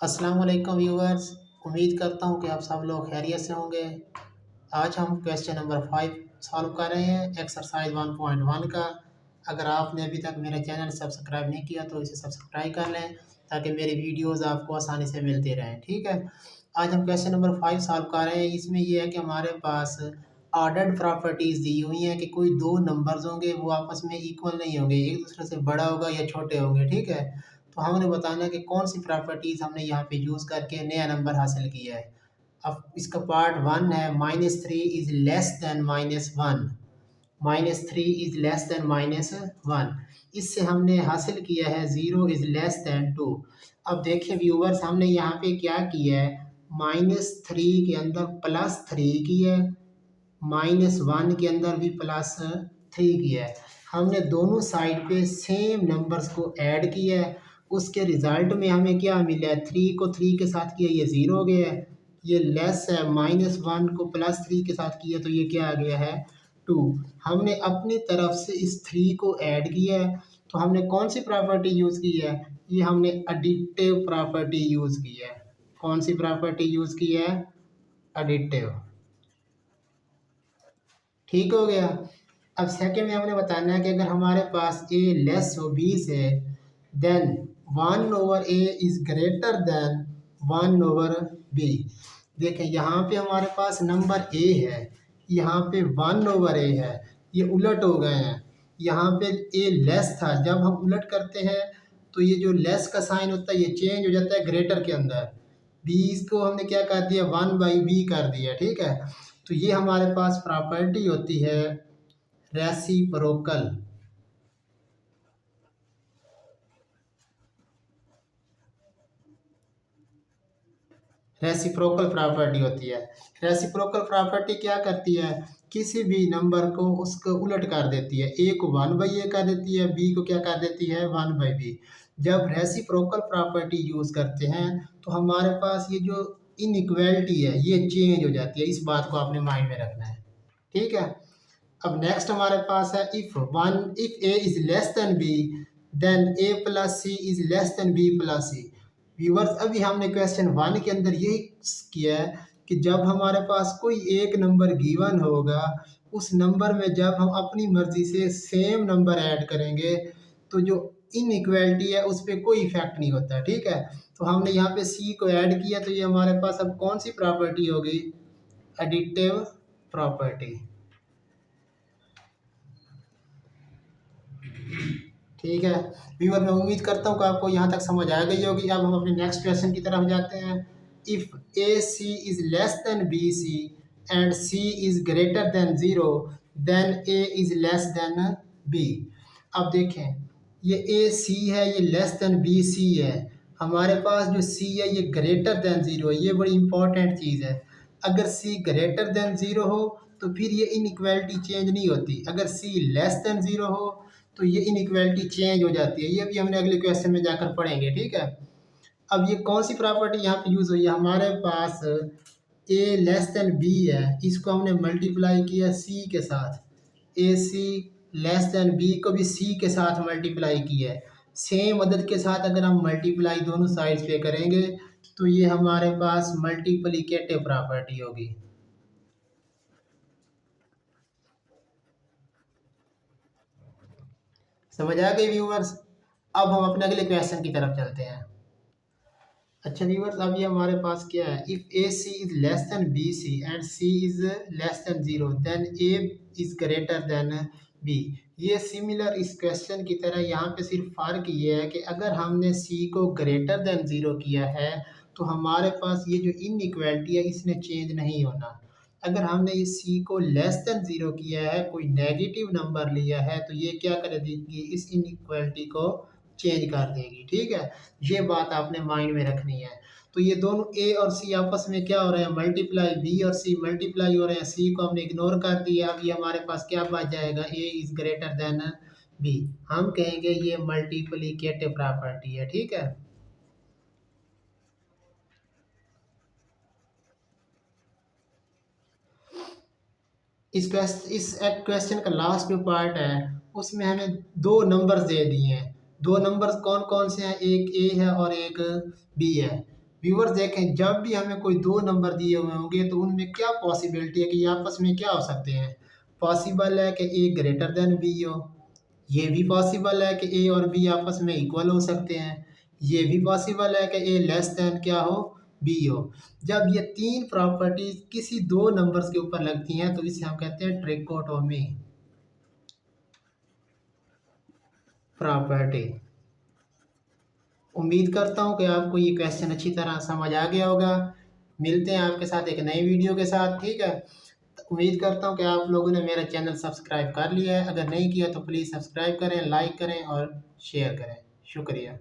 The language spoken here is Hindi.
अस्सलाम वालेकुम व्यूअर्स। उम्मीद करता हूँ कि आप सब लोग खैरियत से होंगे। आज हम क्वेश्चन नंबर 5 सॉल्व कर रहे हैं एक्सरसाइज 1.1 का। अगर आपने अभी तक मेरा चैनल सब्सक्राइब नहीं किया तो इसे सब्सक्राइब कर लें ताकि मेरी वीडियोस आपको आसानी से मिलते रहें। ठीक है, आज हम क्वेश्चन नंबर 5 सॉल्व कर रहे हैं। इसमें यह है कि हमारे पास ऑर्डर्ड प्रॉपर्टीज़ दी हुई हैं कि कोई दो नंबर्स होंगे, वो आपस में इक्वल नहीं होंगे, एक दूसरे से बड़ा होगा या छोटे होंगे। ठीक है, तो हमने बताना है कि कौन सी प्रॉपर्टीज़ हमने यहाँ पे यूज़ करके नया नंबर हासिल किया है। अब इसका पार्ट 1 है -3 is less than -1। -3 is less than -1। इससे हमने हासिल किया है 0 इज़ लेस दैन 2। अब देखिए व्यूवर्स, हमने यहाँ पे क्या किया है, -3 के अंदर +3 किया है, -1 के अंदर भी +3 किया है। हमने दोनों साइड पे सेम नंबर्स को ऐड किया है। उसके रिज़ल्ट में हमें क्या मिला है, 3 को 3 के साथ किया, ये 0 हो गया है। ये लेस है, -1 को +3 के साथ किया तो ये क्या आ गया है, 2। हमने अपनी तरफ से इस 3 को ऐड किया है, तो हमने कौन सी प्रॉपर्टी यूज़ की है, ये हमने एडिटिव प्रॉपर्टी यूज़ की है। कौन सी प्रॉपर्टी यूज़ की है, एडिटिव। ठीक हो गया। अब सेकंड में हमने बताना है कि अगर हमारे पास ए लेस हो 20 है, then 1/a is greater then 1/b। देखें यहाँ पे हमारे पास नंबर ए है, यहाँ पे 1/a है, ये उलट हो गए हैं। यहाँ पे ए लेस था, जब हम उलट करते हैं तो ये जो लेस का साइन होता है ये चेंज हो जाता है ग्रेटर के अंदर। 20 को हमने क्या कर दिया, 1/b कर दिया। ठीक है, तो ये हमारे पास प्रॉपर्टी होती है रेसिप्रोकल। रेसिप्रोकल प्रॉपर्टी होती है। रेसिप्रोकल प्रॉपर्टी क्या करती है, किसी भी नंबर को उसको उलट कर देती है। ए को 1/a कर देती है, बी को क्या कर देती है, 1/b। जब रेसिप्रोकल प्रॉपर्टी यूज़ करते हैं तो हमारे पास ये जो इनइक्वालिटी है ये चेंज हो जाती है। इस बात को आपने माइंड में रखना है। ठीक है, अब नेक्स्ट हमारे पास है if a is less than b then a plus c is less than b plus c. Viewers, अभी हमने क्वेश्चन 1 के अंदर यही किया है कि जब हमारे पास कोई एक नंबर गिवन होगा, उस नंबर में जब हम अपनी मर्ज़ी से सेम नंबर ऐड करेंगे तो जो इनइक्वालिटी है उस पर कोई इफ़ेक्ट नहीं होता। ठीक है, तो हमने यहाँ पे सी को ऐड किया तो ये हमारे पास अब कौन सी प्रॉपर्टी होगी, एडिटिव प्रॉपर्टी। ठीक है व्यूअर, मैं उम्मीद करता हूँ कि आपको यहाँ तक समझ आ गई होगी। अब हम अपने नेक्स्ट क्वेश्चन की तरफ जाते हैं। If a c is less than b c and c is greater than 0 then a is less than b. अब देखें, ये ए सी है, ये लेस देन बी सी है। हमारे पास जो सी है ये ग्रेटर देन 0 है। ये बड़ी इंपॉर्टेंट चीज़ है। अगर सी ग्रेटर देन 0 हो तो फिर ये इनइक्वालिटी चेंज नहीं होती। अगर सी लेस देन 0 हो तो ये इनइक्वालिटी चेंज हो जाती है। ये भी हमने अगले क्वेश्चन में जाकर पढ़ेंगे। ठीक है, अब ये कौन सी प्रॉपर्टी यहाँ पे यूज़ हुई है, हमारे पास ए लेस देन बी है, इसको हमने मल्टीप्लाई किया सी के साथ। ए सी लेस देन बी को भी सी के साथ मल्टीप्लाई किया है। सेम अदद के साथ अगर हम मल्टीप्लाई दोनों साइड्स पे करेंगे तो ये हमारे पास मल्टीप्लिकेटिव प्रॉपर्टी होगी। समझ आ गई व्यूवर्स। अब हम अपने अगले क्वेश्चन की तरफ चलते हैं। अच्छा व्यूवर्स, अब ये हमारे पास क्या है, if a c is less than b c and c is less than 0 then a is greater than b. ये सिमिलर इस क्वेश्चन की तरह, यहाँ पे सिर्फ फ़र्क ये है कि अगर हमने सी को ग्रेटर देन 0 किया है तो हमारे पास ये जो इनइक्वालिटी है इसने चेंज नहीं होना। अगर हमने इस सी को लेस देन 0 किया है, कोई नेगेटिव नंबर लिया है, तो ये क्या कर देगी, इस इनइक्वालिटी को चेंज कर देगी। ठीक है, ये बात आपने माइंड में रखनी है। तो ये दोनों ए और सी आपस में क्या हो रहे हैं, मल्टीप्लाई। बी और सी मल्टीप्लाई हो रहे हैं, सी को हमने इग्नोर कर दिया। अब ये हमारे पास क्या बच जाएगा, a is greater than b. हम कहेंगे ये मल्टीप्लिकेटिव प्रॉपर्टी है। ठीक है, इस क्वेश्चन का लास्ट जो पार्ट है उसमें हमें दो नंबर्स दे दिए हैं। दो नंबर्स कौन कौन से हैं, एक ए है और एक बी है। व्यूअर्स देखें, जब भी हमें कोई दो नंबर दिए हुए होंगे तो उनमें क्या पॉसिबिलिटी है कि ये आपस में क्या हो सकते हैं। पॉसिबल है कि ए ग्रेटर देन बी हो, ये भी पॉसिबल है कि ए और बी आपस में इक्वल हो सकते हैं, ये भी पॉसिबल है कि ए लेस देन क्या हो, बी हो। जब ये तीन प्रॉपर्टीज किसी दो नंबर्स के ऊपर लगती हैं तो इसे हम कहते हैं ट्रिकोटोमी प्रॉपर्टी। उम्मीद करता हूँ कि आपको ये क्वेश्चन अच्छी तरह समझ आ गया होगा। मिलते हैं आपके साथ एक नई वीडियो के साथ, ठीक है। तो उम्मीद करता हूँ कि आप लोगों ने मेरा चैनल सब्सक्राइब कर लिया है। अगर नहीं किया तो प्लीज़ सब्सक्राइब करें, लाइक करें और शेयर करें। शुक्रिया।